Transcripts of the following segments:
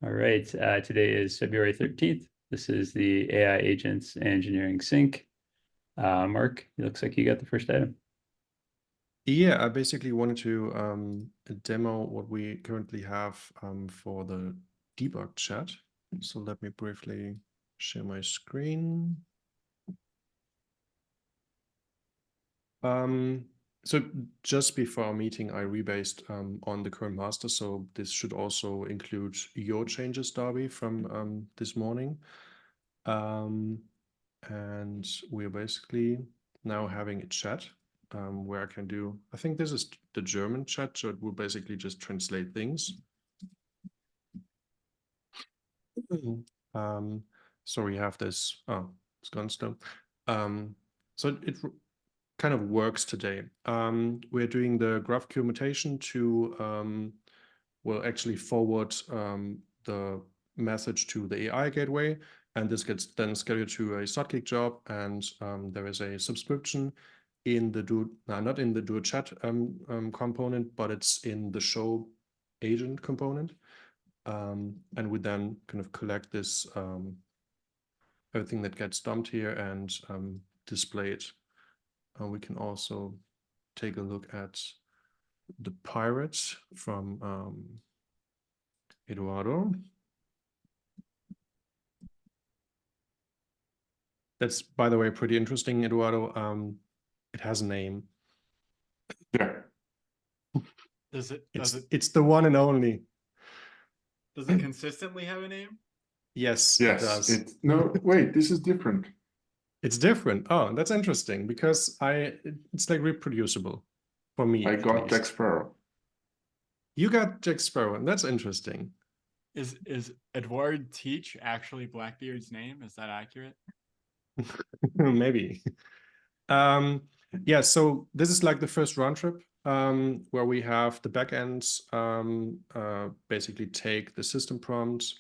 All right, today is February 13th. This is the AI Agents Engineering Sync. Mark, it looks like you got the first item. Yeah, I basically wanted to demo what we currently have for the debug chat. So let me briefly share my screen. So just before our meeting, I rebased on the current master. So this should also include your changes, Darby, from this morning. And we're basically now having a chat where I can do, I think this is the German chat, so it will basically just translate things. So we have this, oh, it's gone still. So it kind of works today. We're doing the GraphQL mutation to, will actually forward the message to the AI gateway, and this gets then scheduled to a Sidekick job, and there is a subscription in the not in the Duo chat component, but it's in the show agent component. And we then kind of collect this everything that gets dumped here and display it. We can also take a look at the pirates from Eduardo. That's, by the way, pretty interesting, Eduardo. It has a name. Yeah. It's the one and only. Does it consistently have a name? Yes, Yes, it does. No, wait, this is different. It's different. Oh, that's interesting because it's like reproducible for me. I got Jack Sparrow. You got Jack Sparrow, and that's interesting. Is Edward Teach actually Blackbeard's name? Is that accurate? Maybe. Yeah, so this is like the first round trip where we have the backends basically take the system prompt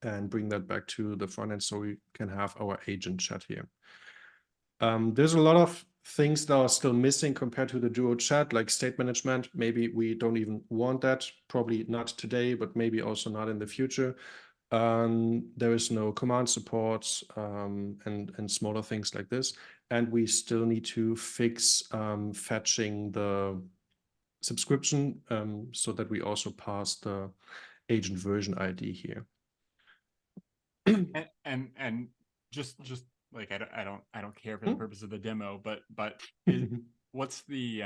and bring that back to the front end so we can have our agent chat here. There's a lot of things that are still missing compared to the Duo chat, like state management. Maybe we don't even want that, probably not today, but maybe also not in the future. There is no command support and smaller things like this. And we still need to fix fetching the subscription so that we also pass the agent version ID here. and just like I don't care for the purpose of the demo, but what's the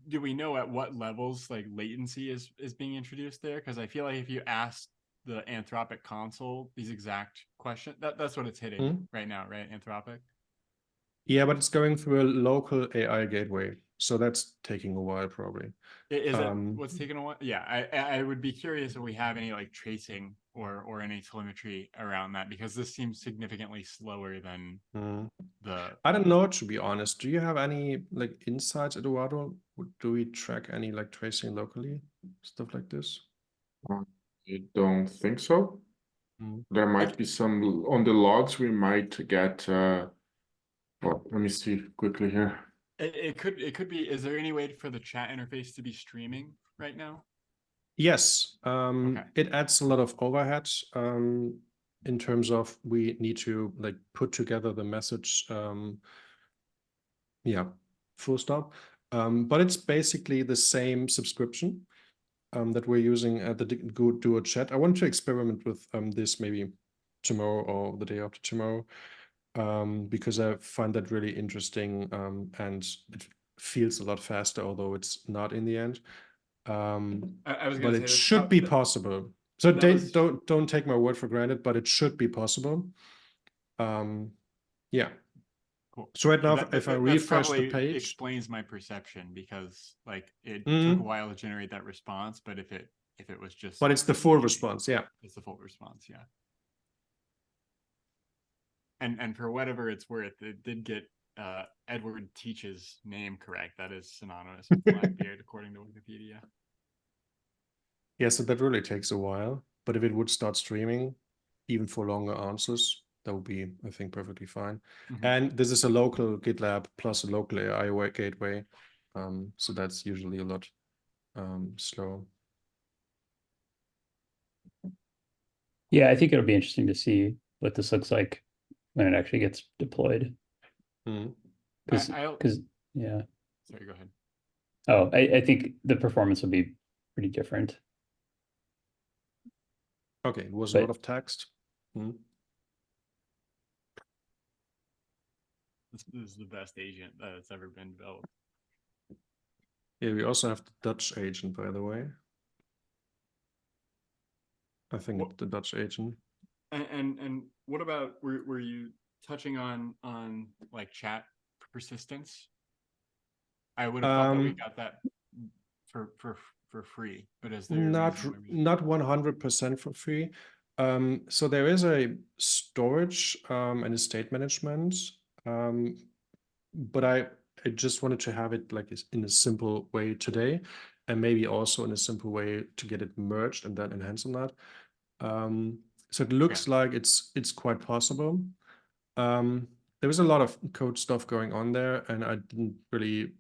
do we know at what levels like latency is being introduced there? Because I feel like if you ask the Anthropic console these exact questions, that's what it's hitting right now, right? Anthropic. Yeah, but it's going through a local AI gateway, so that's taking a while probably. Is it what's taking a while? Yeah, I would be curious if we have any like tracing or any telemetry around that, because this seems significantly slower than the. I don't know, to be honest. Do you have any like insights, Eduardo? Do we track any like tracing locally, stuff like this? I don't think so. There might be some on the logs. We might get. Well, let me see quickly here. It could be. Is there any way for the chat interface to be streaming right now? Yes. Okay. It adds a lot of overhead in terms of we need to like put together the message. Yeah, full stop. But it's basically the same subscription that we're using at the Duo chat. I want to experiment with this maybe tomorrow or the day after tomorrow. Because I find that really interesting and it feels a lot faster, although it's not in the end. I was but it should be possible. So don't take my word for granted, but it should be possible. Yeah. Cool. So right now, if I refresh the page, explains my perception, because like it took a while to generate that response, but if it was just. But it's the full response, yeah. It's the full response, yeah. And for whatever it's worth, it did get Edward Teach's name correct. That is synonymous with Blackbeard, according to Wikipedia. Yeah, so that really takes a while. But if it would start streaming, even for longer answers, that would be, I think, perfectly fine. And this is a local GitLab plus a local AI gateway. So that's usually a lot slow. Yeah, I think it'll be interesting to see what this looks like when it actually gets deployed. Mhm. Because, I'll- yeah. Sorry, go ahead. Oh, I think the performance will be pretty different. Okay, it was a But- lot of text. Mhm. This is the best agent that's ever been developed. Yeah, we also have the Dutch agent, by the way. I think What- it's the Dutch agent. And what about were you touching on like chat persistence? I would have thought that we got that for free, but is there a Not reason why we- not 100% for free. So there is a storage and a state management, but I just wanted to have it like in a simple way today, and maybe also in a simple way to get it merged and then enhance on that. So it looks like it's quite possible. There was a lot of code stuff going on there, and I didn't really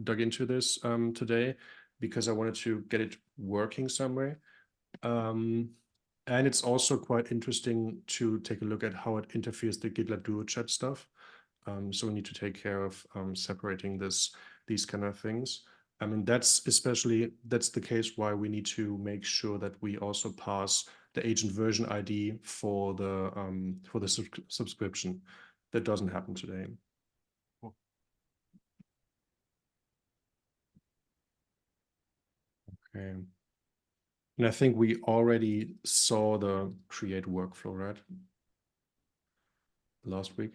dug into this today because I wanted to get it working somewhere. And it's also quite interesting to take a look at how it interferes the GitLab Duo chat stuff. So we need to take care of separating these kind of things. I mean, that's the case why we need to make sure that we also pass the agent version ID for the subscription. That doesn't happen today. Cool. Okay. And I think we already saw the create workflow, right? Last week.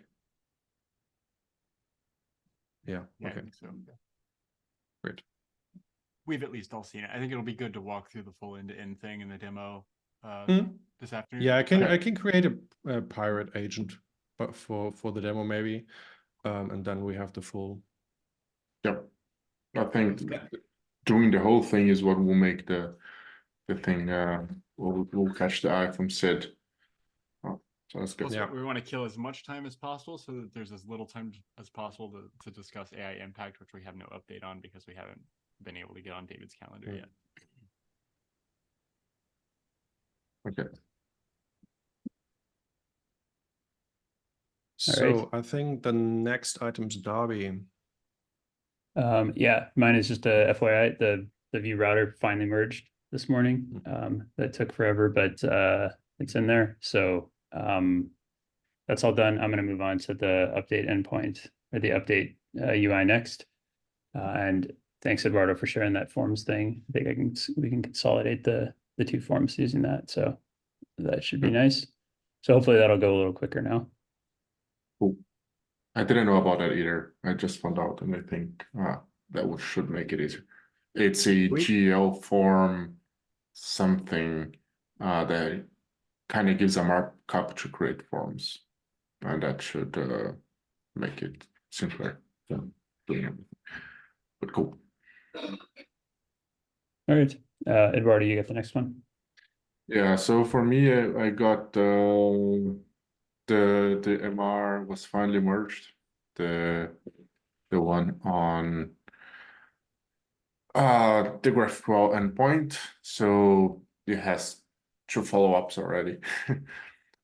Yeah. Yeah, I Okay. think so. Great. We've at least all seen it. I think it'll be good to walk through the full end-to-end thing in the demo this afternoon. Yeah, Okay. I can create a pirate agent, but for the demo maybe, and then we have the full. Yep. I think doing the whole thing is what will make the thing will catch the eye from Sid. Oh, so that's good. Also, Yeah. we want to kill as much time as possible so that there's as little time as possible to discuss AI impact, which we have no update on because we haven't been able to get on David's calendar yet. Okay. So I think the next item is Darby. Yeah, mine is just a FYI. The view router finally merged this morning. That took forever, but it's in there. So that's all done. I'm going to move on to the update endpoint or the update UI next. And thanks, Eduardo, for sharing that forms thing. I think we can consolidate the two forms using that. So that should be nice. So hopefully that'll go a little quicker now. Cool. I didn't know about that either. I just found out, and I think that should make it easier. It's a GL form something that kind of gives a markup to create forms, and that should make it simpler than doing everything. But cool. All right, Eduardo, you get the next one. Yeah. So for me, I got the MR was finally merged. The one on the GraphQL endpoint. So it has two follow-ups already.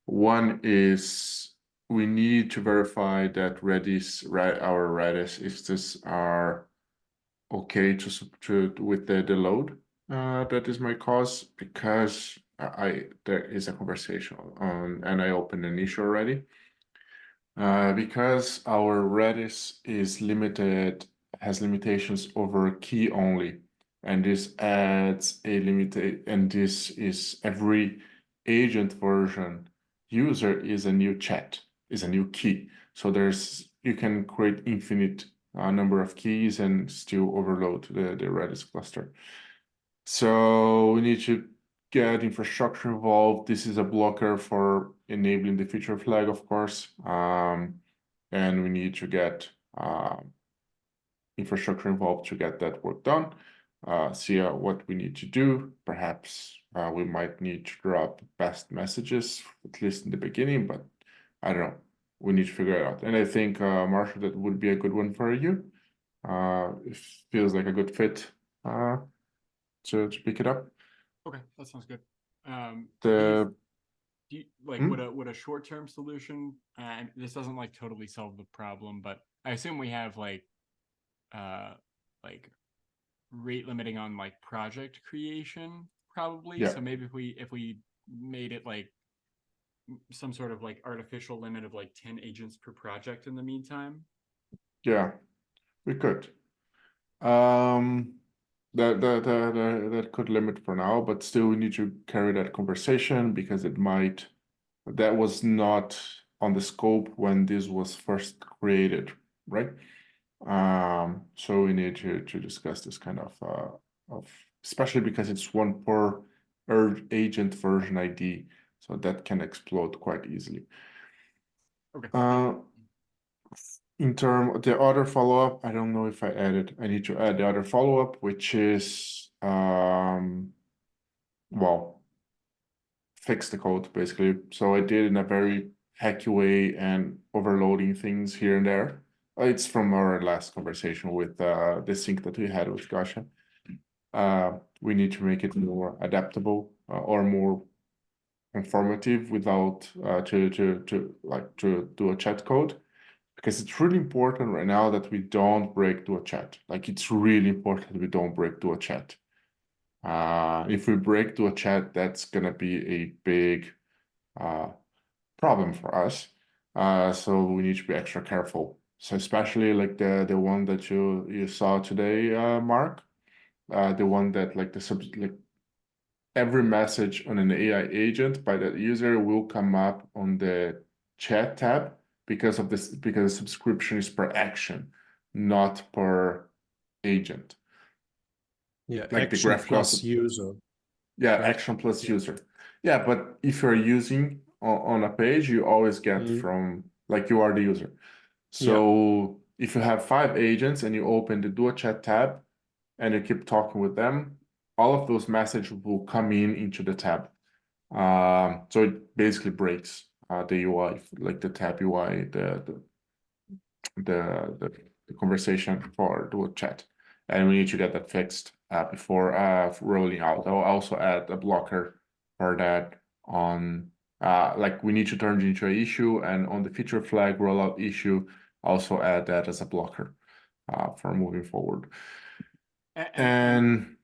One is we need to verify that our Redis instances are okay to with the load. That is my cause because there is a conversation on, and I opened an issue already. Because our Redis is limited, has limitations over key only, and this adds a limit, and this is every agent version user is a new chat, is a new key. So you can create infinite number of keys and still overload the Redis cluster. So we need to get infrastructure involved. This is a blocker for enabling the feature flag, of course. And we need to get infrastructure involved to get that work done. See what we need to do. Perhaps we might need to drop best messages, at least in the beginning, but I don't know. We need to figure it out. And I think, Marshall, that would be a good one for you. It feels like a good fit to pick it up. Okay, that sounds good. Do you, like Hmm? would a short-term solution, and this doesn't like totally solve the problem, but I assume we have uh like rate limiting on like project creation probably. Yeah, So maybe if we made it like some sort of like artificial limit of like 10 agents per project in the meantime. yeah, we could. Um, that could limit for now, but still we need to carry that conversation because that was not on the scope when this was first created, right? So we need to discuss this kind of especially because it's one per agent version ID, so that can explode quite easily. Okay. In term the other follow-up, I don't know if I need to add the other follow-up, which is well, fix the code basically. So I did in a very hacky way and overloading things here and there. It's from our last conversation with the sync that we had with Gasha. We need to make it more adaptable or more informative without to do a chat code, because it's really important right now that we don't break to a chat. Like it's really important that we don't break to a chat. If we break to a chat, that's gonna be a big problem for us. So we need to be extra careful. So especially like the one that you saw today, Mark, the one that like like every message on an AI agent by that user will come up on the chat tab because of this, because the subscription is per action, not per agent. Yeah, Like the action graphical plus user. Yeah, right? action plus Yeah. user. Yeah, but if you're using on a page, you always get Mhm. from like you are the user. So if you have 5 agents and you open the dual chat tab and you keep talking with them, all of those messages will come into the tab. So it basically breaks the UI, like the tab UI, the conversation for dual chat, and we need to get that fixed before rolling out. I'll also add a blocker for that on like we need to turn it into an issue, and on the feature flag rollout issue, also add that as a blocker for moving forward. And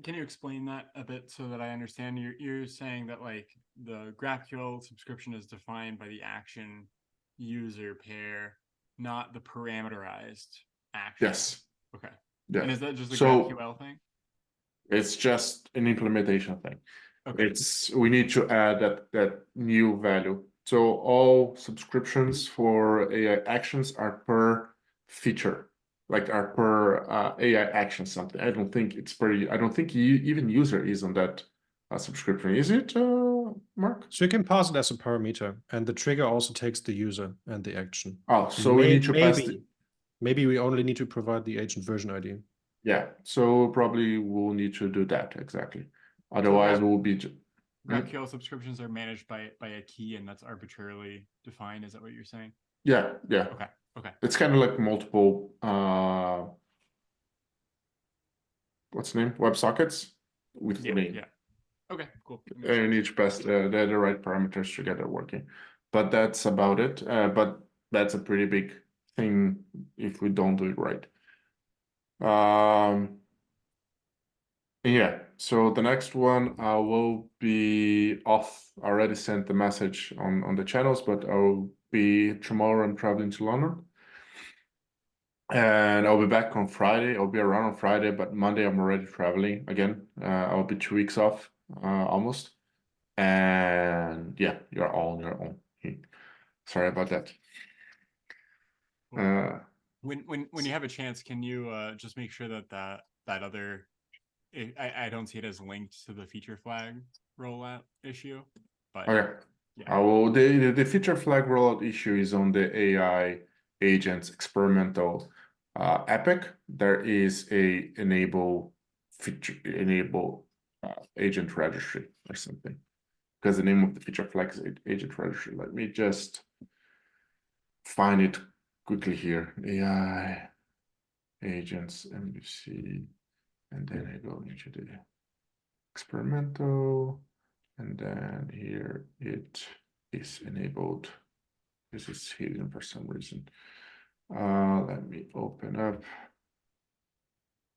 Can you explain that a bit so that I understand? You're saying that like the GraphQL subscription is defined by the action user pair, not the parameterized action. yes, Okay. yeah. And is that just a So GraphQL thing? it's just an implementation thing. Okay. We need to add that new value. So all subscriptions for AI actions are per feature, like are per AI action something. I don't think it's pretty. I don't think even user is on that subscription. Is it, Mark? So you can pass it as a parameter, and the trigger also takes the user and the action. Oh, so we need to pass Maybe we only need to provide the agent version ID. Yeah, so probably we'll need to do that exactly. Otherwise, we'll be. GraphQL subscriptions are managed by a key, and that's arbitrarily defined. Is that what you're saying? Yeah. Okay. Okay. It's kind of like multiple what's the name? WebSockets with the name. Yeah. Okay, cool. And each pass the right parameters to get it working. But that's about it. But that's a pretty big thing if we don't do it right. Yeah, so the next one I will be off. I already sent the message on the channels, but I'll be tomorrow. I'm traveling to London. And I'll be back on Friday. I'll be around on Friday, but Monday I'm already traveling again. I'll be 2 weeks off, almost. And yeah, you're all on your own. Sorry about that. When you have a chance, can you just make sure that that other I don't see it as linked to the feature flag rollout issue, but Okay. yeah. I will. The feature flag rollout issue is on the AI agents experimental epic. There is a enable agent registry or something, because the name of the feature flag is agent registry. Let me just find it quickly here. AI agents MVC, and then I go into the experimental And then here it is enabled. This is hidden for some reason. Let me open up.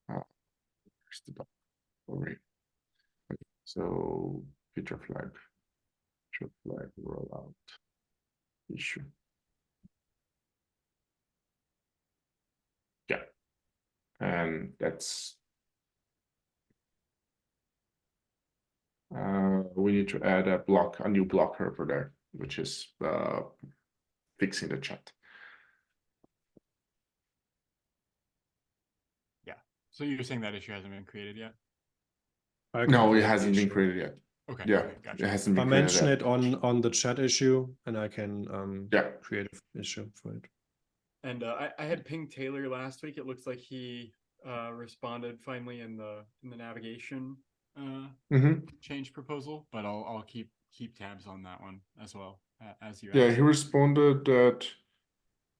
Where's the doc? Okay. So feature flag rollout issue. Yeah, and that's we need to add a new blocker over there, which is fixing the chat. So you're saying that issue hasn't been created yet? I can No, it create the hasn't been issue. created yet. Okay. Yeah, okay, gotcha. it hasn't I been created mention yet. it on the chat issue, and I can Yeah. create an issue for it. And I had pinged Taylor last week. It looks like he responded finally in the navigation change proposal, but I'll keep tabs on that one as well as you. Yeah, asked. he responded that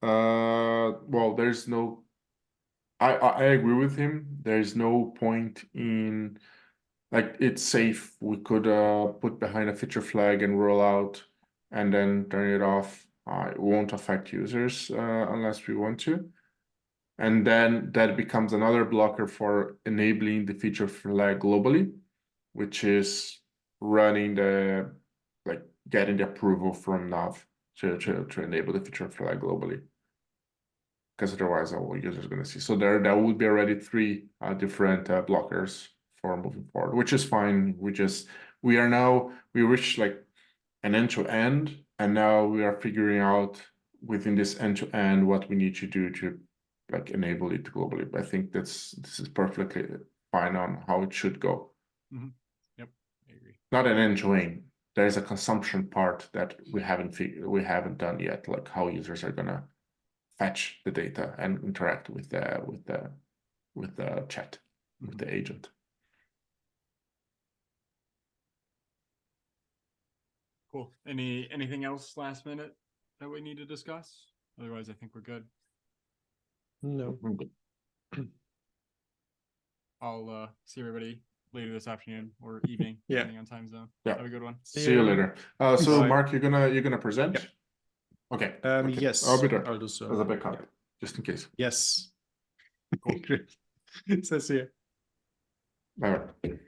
well, there's no. I agree with him. There's no point in, like, it's safe. We could put behind a feature flag and roll out and then turn it off. It won't affect users unless we want to. And then that becomes another blocker for enabling the feature flag globally, which is running getting the approval from nav to enable the feature flag globally. Because otherwise all users are going to see. So there would be already 3 different blockers for moving forward, which is fine. We reached like an end-to-end, and now we are figuring out within this end-to-end what we need to do to like enable it globally. But I think this is perfectly fine on how it should go. Yep, I agree. Not an end-to-end. There's a consumption part that we haven't done yet, like how users are gonna fetch the data and interact with the chat, with the agent. Cool. Anything else last minute that we need to discuss? Otherwise, I think we're good. No. I'll see everybody later this afternoon or evening, Yeah. depending on time zone. Yeah. Have a good one. See you later. So Bye. Mark, you're gonna present? Yep. Okay. Yes, I'll be there I'll do so. as a backup, Yeah. just in case. Yes. Cool. Great. Says here. All right.